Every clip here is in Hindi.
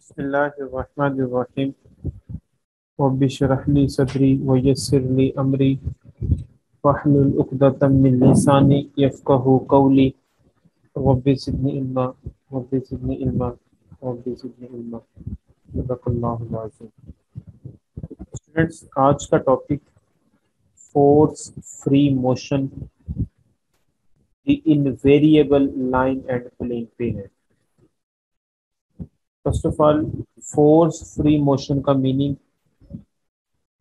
बिस्मिल्लाहिर्रहमानिर्रहीम रब्बि इश्रह ली सदरी व यस्सिर ली अमरी वहलुल उक़दतम मिन लिसानी यफ़क़हू क़ौली रब्बि ज़िदनी इल्मा रब्बि ज़िदनी इल्मा रब्बि ज़िदनी इल्मा सदक़ल्लाहुल अज़ीम। स्टूडेंट्स, आज का topic force free motion, the invariable line and plane पे है। First of all, force free motion का मीनिंग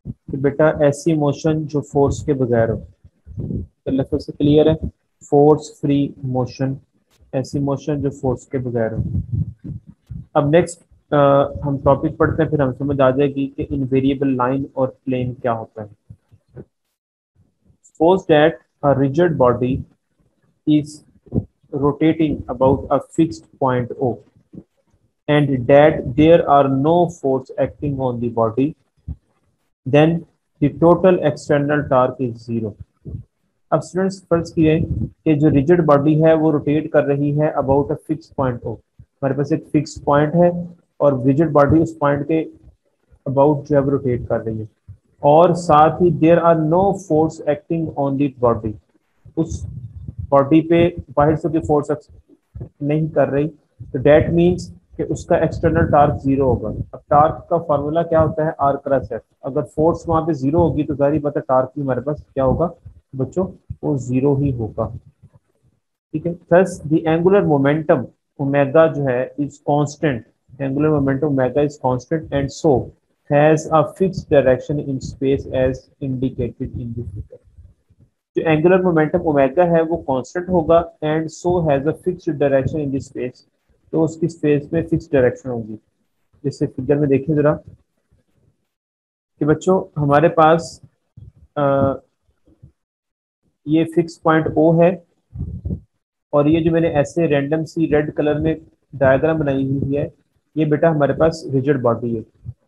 कि बेटा ऐसी मोशन जो फोर्स के बगैर हो। तो लफ्ज़ से क्लियर है, फोर्स फ्री मोशन, ऐसी मोशन जो फोर्स के बगैर हो। अब नेक्स्ट हम टॉपिक पढ़ते हैं, फिर हम समझ आ जाएगी कि इनवेरिएबल लाइन और प्लेन क्या होता है। Suppose that a rigid body is rotating about a fixed point O and that there are no force acting on the body, then the total external torque is zero. अब स्टूडेंट्स फर्ज किए कि जो रिजिड बॉडी है वो रोटेट कर रही है about a fix point O. हमारे पास एक फिक्स पॉइंट है और रिजिड बॉडी उस पॉइंट के अबाउट जो है वो रोटेट कर रही है, और साथ ही there are no force acting on the body, उस बॉडी पे बाहर से कोई फोर्स नहीं कर रही। तो डेट मीन्स कि उसका एक्सटर्नल टार्क जीरो होगा। अब टार्क का फार्मूला क्या होता है, आर क्रॉस एफ। अगर फोर्स वहां पे जीरो होगी तो जाहिर बात है टार्क भी हमारे पास क्या होगा बच्चों, वो जीरो ही होगा। ठीक है, thus the angular momentum omega जो है is constant, angular momentum omega is constant and so has a fixed direction in space as indicated in the figure. जो एंगुलर मोमेंटम ओमेगा है वो कांस्टेंट होगा and so has a fixed direction in the space, तो उसकी स्पेस में फिक्स डायरेक्शन होगी। जैसे फिगर में देखिए जरा कि बच्चों हमारे पास आ, ये फिक्स पॉइंट ओ है, और ये जो मैंने ऐसे रैंडम सी रेड कलर में डायग्राम बनाई हुई है, ये बेटा हमारे पास रिजिड बॉडी है।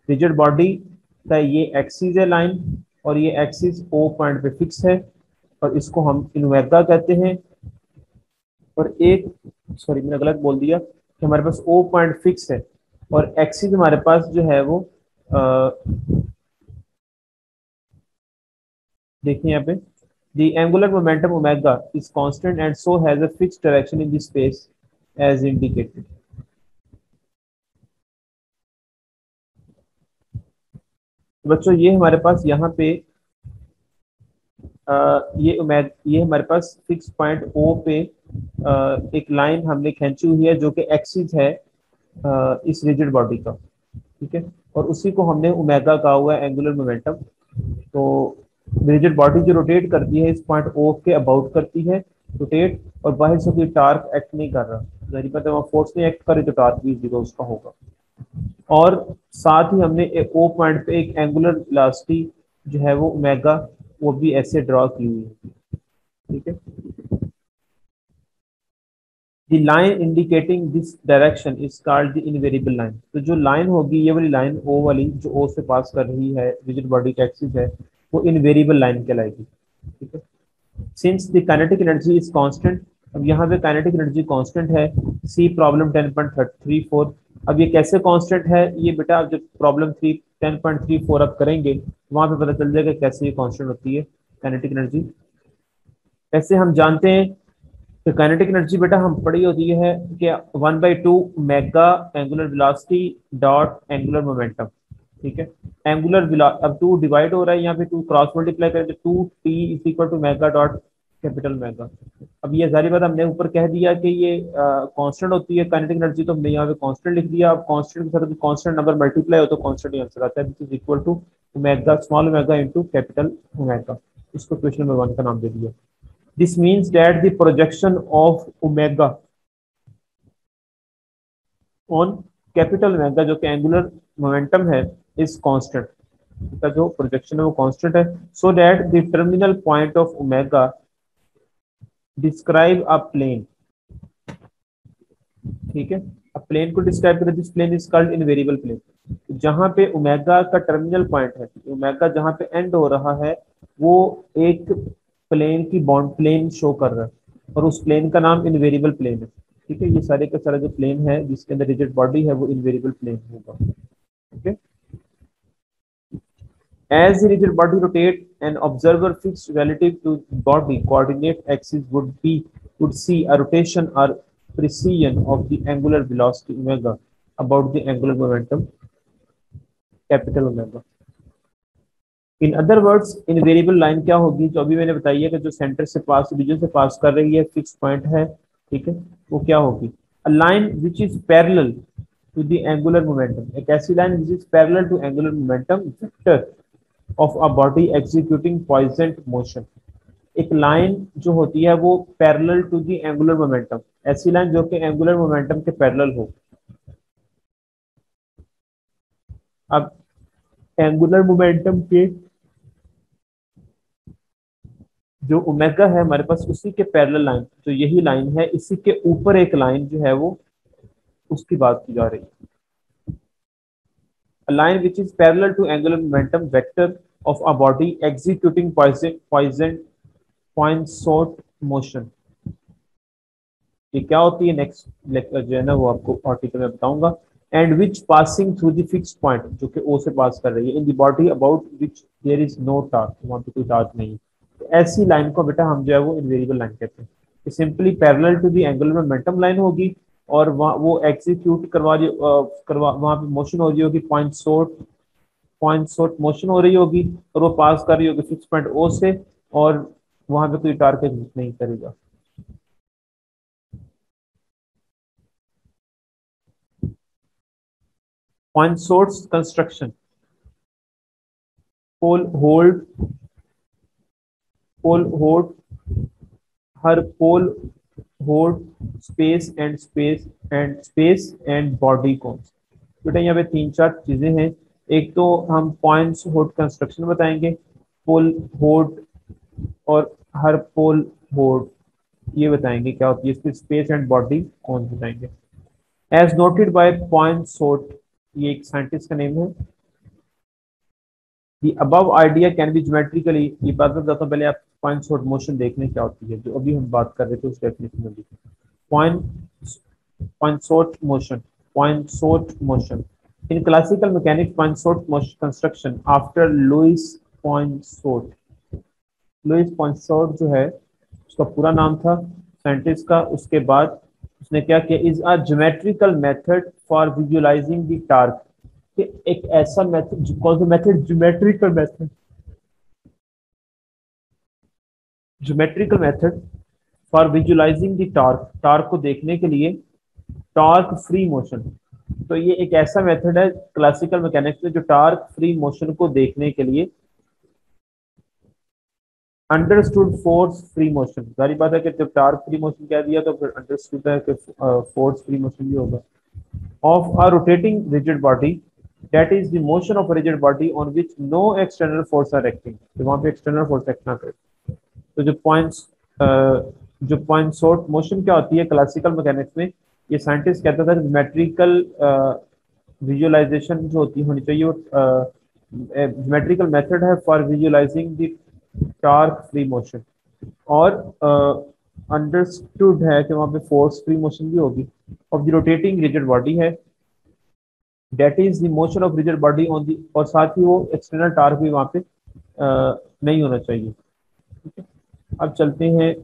रिजिड बॉडी का ये एक्सिस है लाइन, और ये एक्सिस ओ पॉइंट पे फिक्स है, और इसको हम इनवेगा कहते हैं। और एक, सॉरी मैंने गलत बोल दिया कि हमारे पास ओ पॉइंट फिक्स है और एक्सिस हमारे पास जो है वो देखिए यहाँ पे, the angular momentum omega is constant and so has a fixed direction in the space as indicated. तो बच्चों ये हमारे पास यहाँ पे ये हमारे पास फिक्स पॉइंट ओ पे एक लाइन हमने खींची हुई है जो कि एक्सिस है इस रिजिड बॉडी का। ठीक है, और उसी को हमने ओमेगा कहा हुआ है एंगुलर मोमेंटम। तो रिजिड बॉडी जो रोटेट करती है इस पॉइंट ओ के अबाउट करती है रोटेट, और बाहर से कोई टार्क एक्ट नहीं कर रहा, जाहिर बात है वहाँ फोर्स नहीं एक्ट करे तो टार्क भी जीरो उसका होगा। और साथ ही हमने ओ पॉइंट पे एक एंगुलर वेलोसिटी जो है वो ओमेगा वो भी ऐसे ड्रॉ की हुई है। ठीक है, the line indicating this direction is called the invariable line. तो जो लाइन होगी ये वाली लाइन ओ वाली जो ओ से पास कर रही है रिजिड बॉडी का एक्सिस है, वो इनवेरिएबल लाइन कहलाएगी। ठीक है, since the kinetic energy is constant, अब यहाँ पे काइनेटिक एनर्जी कांस्टेंट है। सी प्रॉब्लम 10.34। अब ये कैसे कांस्टेंट है, ये बेटा आप जब प्रॉब्लम 10.34 अब करेंगे वहां पे पता चल जाएगा कैसे ये कांस्टेंट होती है काइनेटिक एनर्जी। ऐसे हम जानते हैं कि काइनेटिक एनर्जी बेटा हम पढ़ी होती है कि 1/2 mega angular velocity dot angular momentum. ठीक है, अब 2 डिवाइड हो रहा है, यहाँ पे 2 क्रॉस मल्टीप्लाई करें तो 2t is equal to mega dot capital mega. अब ये जारी बात हमने ऊपर कह दिया कि ये कांस्टेंट होती है काइनेटिक एनर्जी, तो हमने यहाँ पे कांस्टेंट लिख दिया। अब कांस्टेंट के साथ कांस्टेंट नंबर मल्टीप्लाई हो तो कांस्टेंट आंसर आता है, this is equal to omega small omega into capital omega. इसको क्वेश्चन नंबर 1 का नाम दे दिया। This means that the projection of omega on capital omega जो कि एंगुलर मोमेंटम है इज कांस्टेंट, इसका जो प्रोजेक्शन है वो कांस्टेंट है। So that the terminal point of omega describe a plane. ठीक है, अब प्लेन को डिस्क्राइब करें, this plane is called invariable plane. जहां पे ओमेगा का टर्मिनल पॉइंट है, ओमेगा जहां पे एंड हो रहा है वो एक प्लेन की बॉन्ड प्लेन शो कर रहा है, और उस प्लेन का नाम इनवेरिएबल प्लेन है। ठीक है, ये सारे का सारा जो प्लेन है जिसके अंदर रिजिड बॉडी है वो इनवेरिएबल प्लेन होगा। Okay, as the rigid body rotates, an observer fixed relative to body coordinate axis would see a rotation or precession of the angular velocity omega about the angular momentum capital omega. In other words invariable line क्या होगी, जो अभी मैंने बताई है कि जो सेंटर से पास रीजन से पास कर रही है, फिक्स पॉइंट है, ठीक है, वो क्या होगी, a line which is parallel to the angular momentum, एक ऐसी line which is parallel to angular momentum vector of a body executing Poinsot motion. एक लाइन जो होती है वो parallel to the angular momentum, ऐसी लाइन जो कि एंगुलर मोमेंटम के पैरेलल हो। अब एंगुलर मोमेंटम के जो ओमेगा है हमारे पास उसी के पैरेलल लाइन, तो यही लाइन है, इसी के ऊपर एक लाइन जो है वो उसकी बात की जा रही है। A line which is parallel to angular momentum vector of a body executing Poinsot motion। ये क्या होती है नेक्स्ट लेक्चर जो है ना वो आपको आर्टिकल में बताऊंगा। And which passing through the fix point, जो कि ओ से पास कर रही है, in the body about which there is no torque, वहां पे कोई टार्क नहीं है। तो ऐसी लाइन को बेटा हम जो है वो इनवेरिएबल लाइन कहते हैं। ये simply parallel to the angular momentum line होगी और वहाँ वो एग्जीक्यूट करवा वहाँ पे मोशन हो रही होगी, पॉइंट सोट मोशन हो रही होगी और वो पास कर रही होगी फिक्स पॉइंट ओ से, और वहां पे कोई टारगेट नहीं करेगा। Point source construction, pole hold her pole hold space and body cones. बेटा यहाँ पे तीन चार चीजें हैं। एक तो हम पॉइंट्स होल्ड कंस्ट्रक्शन बताएंगे, पोल होल्ड और हर पोल होल्ड ये बताएंगे क्या होती है, इसकी स्पेस एंड बॉडी कौन बताएंगे। एज नोटेड बाय पॉइंसोट, ये एक साइंटिस्ट का नेम है। The above idea can be geometrically, ये बात मैं बताता हूँ, पहले आप पॉइंसोट मोशन देख लें क्या होती है, जो अभी हम बात कर रहे थे उस डेफिनेशन में भी। Poinsot motion in classical mechanics, Poinsot motion construction after Louis Poinsot जो है उसका पूरा नाम था साइंटिस्ट का, उसके बाद उसने क्या किया, is a geometrical method for visualising the torque, एक ऐसा मेथड, कौन सा method, geometrical method for visualising the torque को देखने के लिए टार्क फ्री मोशन। तो ये एक ऐसा मेथड है क्लासिकल मैकेनिक्स में जो टार्क फ्री मोशन को देखने के लिए, अंडरस्टूड फोर्स फ्री मोशन, सारी बात है कि जब टार्क फ्री मोशन कह दिया तो फिर अंडरस्टूड है कि फोर्स फ्री मोशन भी होगा। Of a rotating rigid body, that is the motion of rigid body on which no external force are acting, तो वहां पे एक्सटर्नल फोर्स एक्ट ना करे। तो जो पॉइंसोट मोशन क्या होती है क्लासिकल मैकेनिक्स में, ये साइंटिस्ट कहता था ज्योमेट्रिकल विजुअलाइजेशन जो होती होनी चाहिए, वो ज्योमेट्रिकल मेथड है for visualising the torque free motion, और अंडरस्टूड है कि वहां पे फोर्स फ्री मोशन भी होगी। Of the rotating rigid body है, that is the motion of rigid body on the, और साथ ही वो एक्सटर्नल टार्क भी वहां पे नहीं होना चाहिए। ठीक है, अब चलते हैं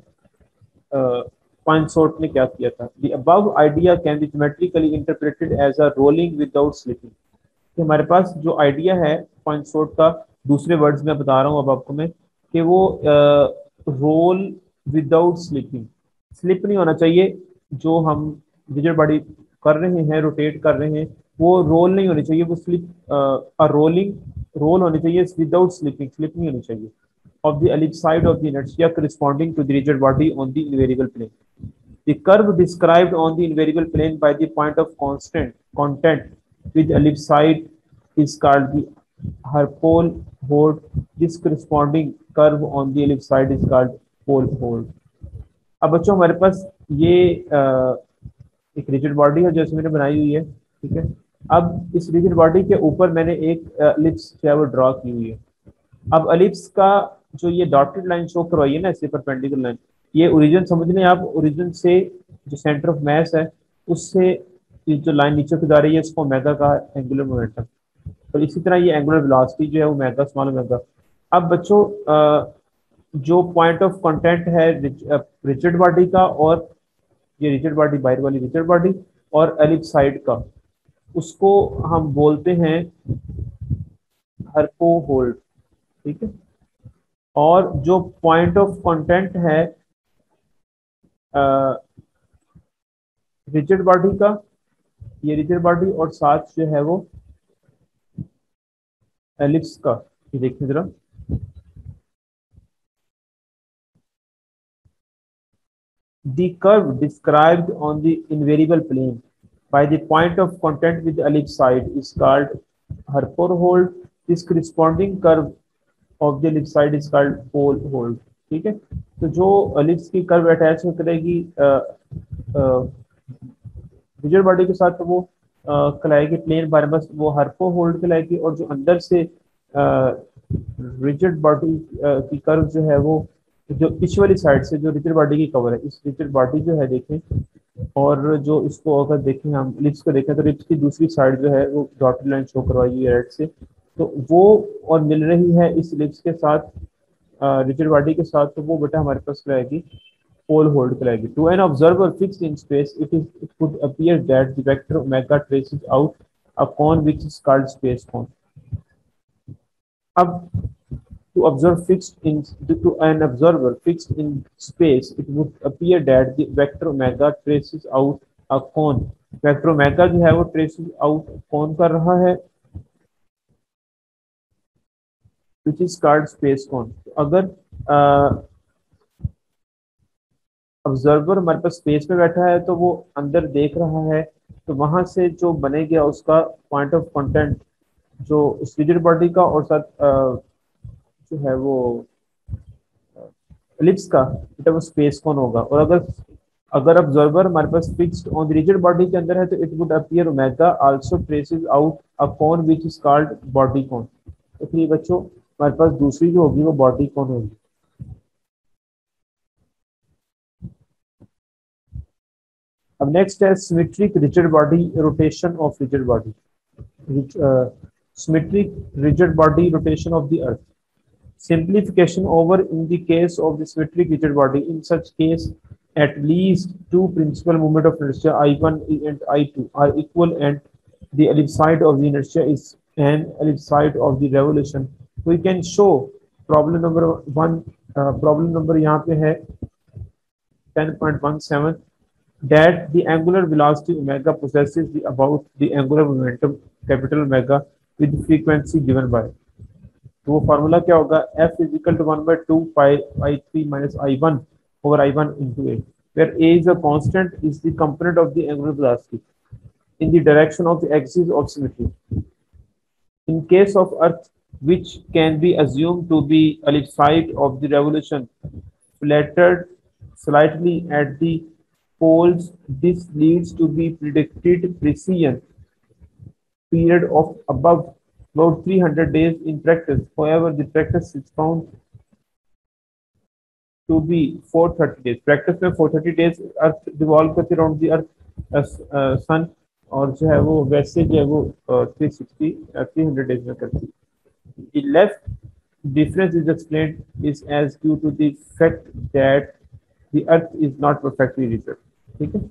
पॉइंसोट ने क्या किया था। The above idea can be geometrically interpreted as a rolling without slipping. कि हमारे पास जो आइडिया है पॉइंसोट का, दूसरे वर्ड्स में बता रहा हूँ अब आपको मैं, कि वो रोल विदाउट स्लिपिंग, स्लिप नहीं होना चाहिए, जो हम रिजिड बॉडी कर रहे हैं, रोटेट कर रहे हैं, वो रोल नहीं होनी चाहिए, वो रोल होनी चाहिए विदाउट स्लिपिंग, स्लिप नहीं होनी चाहिए। Of the ellipse side of the inertia corresponding to the rigid body on the invariable plane. The curve described on the invariable plane by the point of content with ellipse side is called the hyperpole hold. This corresponding curve on the ellipse side is called pole hold. अब बच्चों हमारे पास ये एक रिजिड बॉडी है जैसे मैंने बनाई हुई है, ठीक है। अब इस रिजिड बॉडी के ऊपर मैंने एक एलिप्स जो है वो ड्रॉ की हुई है। अब एलिप्स का जो ये डॉटेड लाइन शो करवाई है ना, इससे परपेंडिकुलर लाइन, ये ओरिजिन समझ लें आप, ओरिजिन से जो सेंटर ऑफ मास है उससे ये जो लाइन नीचे की जा रही है इसको ओमेगा का एंगुलर मोमेंटम। और इसी तरह ये एंगुलर वेलोसिटी जो है ओमेगा स्मॉल ओमेगा। अब बच्चों जो पॉइंट ऑफ कांटेक्ट है रिजिड बॉडी का, और ये रिजिड बॉडी बाहर वाली रिजिड बॉडी और एलिप्साइड का, उसको हम बोलते हैं हर्को होल्ड। ठीक है। और जो पॉइंट ऑफ कांटेक्ट है रिजिड बॉडी का, ये रिजिड बॉडी और साथ जो है वो एलिप्स का, ये देखिए जरा। The curve described on the invariable plane by the point of contact with the ellipse side is called Harper-Hold. This corresponding curve of the ellipse side is called pole hold. ठीक है। तो जो एलिप्स की कर्व अटैच करेगी रिजिड बॉडी के साथ, तो वो कहलाएगी प्लेन बार, बस वो हर्पो होल्ड कहलाएगी। और जो अंदर से रिजिड बॉडी की कर्व जो है वो जो पीछे वाली साइड से जो रिजिड बॉडी की कवर है, इस रिजिड बॉडी जो है देखें, और जो इसको अगर देखें हम लिप्स को देखें तो लिप्स की दूसरी साइड जो है वो डॉटेड लाइन शो करवाई हुई है रेड से, तो वो और मिल रही है इस लिप्स के साथ रिजिड बॉडी के साथ, तो वो बेटा हमारे पास रहेगी पोल होल्ड कहलाएगी। To an observer fixed in space it could appear that the vector omega traces out a cone which is called space cone. अब to observe fixed in to an observer fixed in space, it would appear that the vector omega traces out a cone. Vector omega जो है वो traces out cone कर रहा है which is called space cone। तो अगर ऑब्जर्वर हमारे पास स्पेस में बैठा है तो वो अंदर देख रहा है, तो वहां से जो बनेगा उसका पॉइंट ऑफ कांटेक्ट जो रिजिड बॉडी का और साथ जो है वो एलिप्स का, बेटा वो स्पेस कोन होगा। और अगर अगर ऑब्जर्वर हमारे पास fixed on the rigid body के अंदर है तो it would appear omega also traces out a cone which is called body cone. इसलिए बच्चों हमारे पास दूसरी जो होगी वो बॉडी कोन होगी। अब नेक्स्ट है symmetric rigid body rotation of rigid body. Symmetric rigid body rotation of the earth. Simplification over in the case of the symmetric rigid body. In such case, at least two principal moment of inertia I1 and I2 are equal, and the ellipsoid of the inertia is an ellipsoid of the revolution. We can show problem number one. Problem number यहाँ पे है 10.17 that the angular velocity omega possesses the about the angular momentum capital omega with frequency given by। तो वो फार्मूला क्या होगा, F is equal to 1/2 pi I3 minus I1 over I1 into A, where A is a constant, is the component of the angular velocity in the direction of the axis of symmetry. In case of Earth, which can be assumed to be ellipsoid of the revolution, flattered slightly at the poles, this leads to the predicted precession period of about 300 days in practice. However, the practice is found to be 430 days। Practice में 430 डेज अर्थ रिवॉल्व करती अराउंड द अर्थ सन, और जो है वो वैसे जो है वो 300 डेज में करती है। The left difference is explained is as due to the fact that the earth is not perfectly rigid। ठीक है,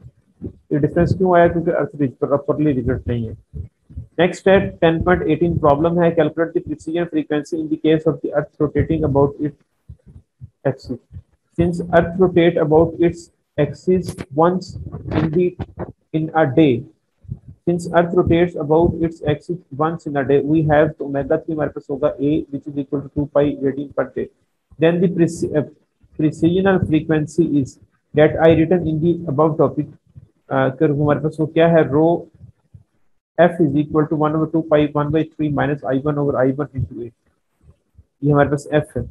ये डिफरेंस क्यों आया, क्योंकि अर्थ प्रॉपरली रिजिड नहीं है। नेक्स्ट है 10.18 प्रॉब्लम है calculate the precision frequency in the case of the earth rotating about its axis. Since earth rotate about its axis once in a day, since earth rotates about its axis once in a day, we have तो omega 3 हमारे पास होगा A which is equal to 2 pi radian per day। Then the precisional frequency is that I written in the above topic। कर हमारे पास वो क्या है, रो F is equal to 1/2 pi 1/3 minus I1 over I1 into A। ये हमारे पास F है।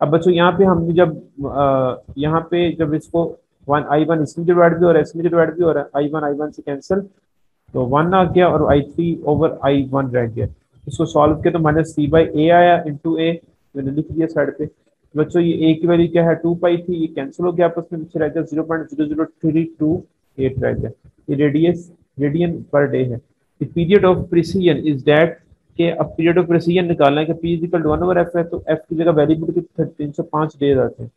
अब बच्चों यहाँ पे हमने जब यहाँ पे जब इसको I1 इसमें डिवाइड भी हो रहा है, इसमें डिवाइड भी हो रहा है, I1 से कैंसिल, तो 1 आ गया और I3 ओवर I1 रह गया। इसको सॉल्व किया तो -3/A आया इंटू A, मैंने लिख दिया साइड पे। बच्चों ये ए की वैल्यू क्या है 2 पाई थी, ये कैंसिल हो गया आपस में, पीछे रह गया 0.00328 रह गया। ये रेडियन पर डे है। The period of precision is that के अब पीरियड ऑफ प्रिसीजन निकालना है कि P is equal to 1/f है, तो एफ की जगह वेरिएबल की 305 डेज आते हैं।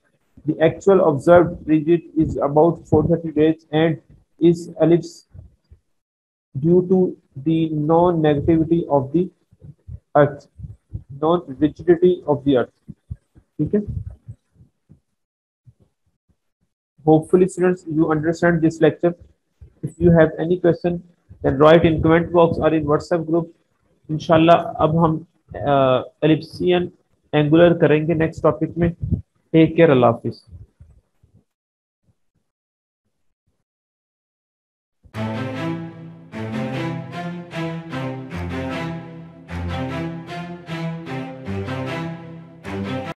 The actual observed period is about 430 days and is ellipse due to the non-negativity of the earth, non-rigidity of the earth। ठीक है, hopefully students you understand this lecture। if you have any question then write in comment box or in WhatsApp group। इंशाल्लाह अब हम एलिप्सियन एंगुलर करेंगे नेक्स्ट टॉपिक में। टेक केयर, अल्लाह हाफिज।